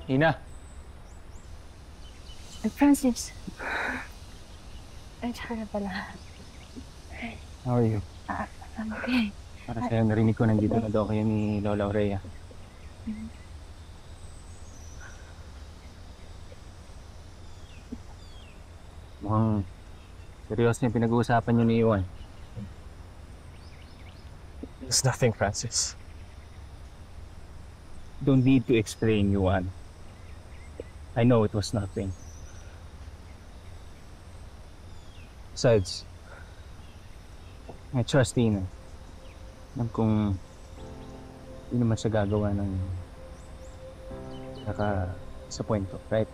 Ina. Francis. Ay, tsaka na pala. How are you? I'm okay. Para sa'yo, narinig ko nandito na daw kayo ni Lola Aurea. Mukhang seryoso yung pinag-uusapan niyo ni Iwan. It's nothing, Francis. Don't need to explain, Iwan. I know it was nothing. Besides, I trust Ina. Alam kong hindi naman siya gagawa ng sa kwento, right?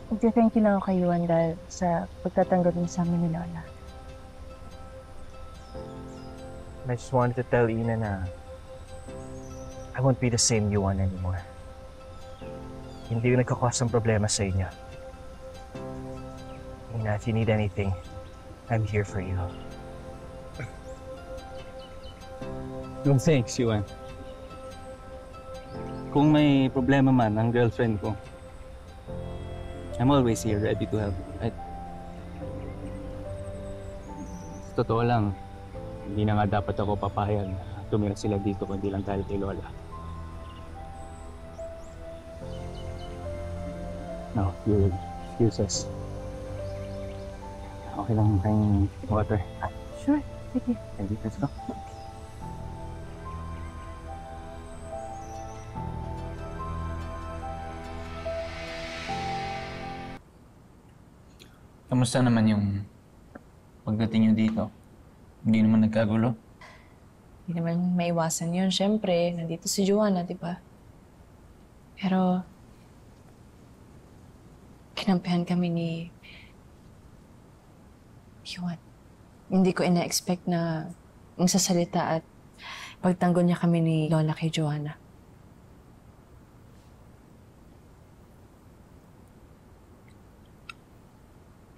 Thank you lang ako kay Yuan dahil sa pagtatanggap mo sa amin ni Lola. I just wanted to tell Ina na I won't be the same Yuan anymore. Hindi ko nagkakos ng problema sa inyo. Ina, if you need anything, I'm here for you. No thanks, Yuan. Kung may problema man ang girlfriend ko, I'm always here, ready to help. Right? Sa totoo lang, hindi na nga dapat ako papayag na tumira sila dito kundi lang dahil kay Lola. No, your excuses. Okay lang tayong water. Sure, sige. Ready, let's go. Kamusta naman yung pagdating niyo dito? Hindi naman nagkagulo? Hindi naman maiwasan yun. Siyempre, nandito si Joanna, di ba? Pero, kinampihan kami ni Yuan. Hindi ko ina-expect na ang sasalita at pagtanggol niya kami ni Lola kay Joanna.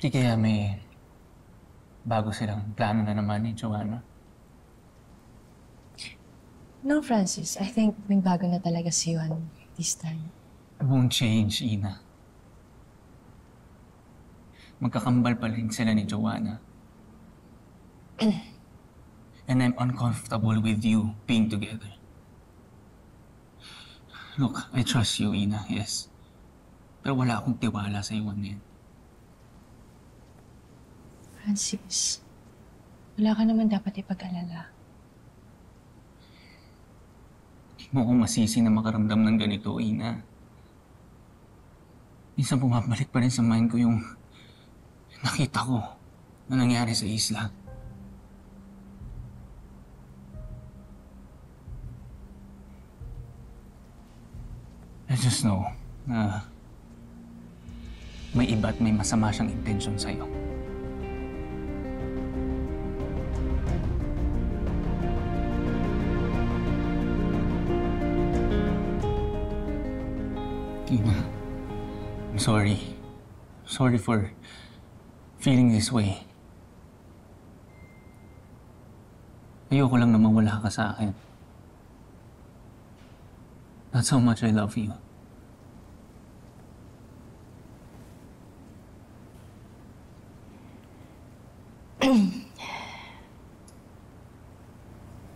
Di kaya may bago silang plano na naman ni Joanna? No, Francis. I think may bago na talaga si Yuan this time. It won't change, Ina. Magkakambal pa rin sila ni Joanna. And I'm uncomfortable with you being together. Look, I trust you, Ina, yes. Pero wala akong tiwala sa Iwan na yan. Francis, wala ka naman dapat ipag-alala. Hindi mo akong masisi na makaramdam ng ganito, Ina. Minsan pumapalik pa rin sa mind ko yung nakita ko na nangyari sa isla. I just know na may iba at may masama siyang intensyon sa'yo. Ina, I'm sorry. Sorry for feeling this way. Ayoko lang na mawala ka sa akin. That's how much I love you.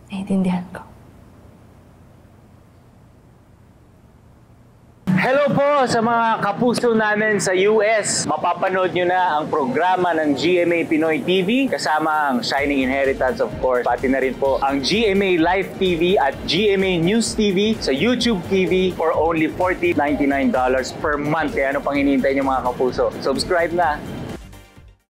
Naiintindihan ko. Hello po sa mga kapuso namin sa US. Mapapanood nyo na ang programa ng GMA Pinoy TV kasama ang Shining Inheritance, of course. Pati na rin po ang GMA Live TV at GMA News TV sa YouTube TV for only $40.99 per month. Kaya ano pang hinihintay nyo mga kapuso? Subscribe na!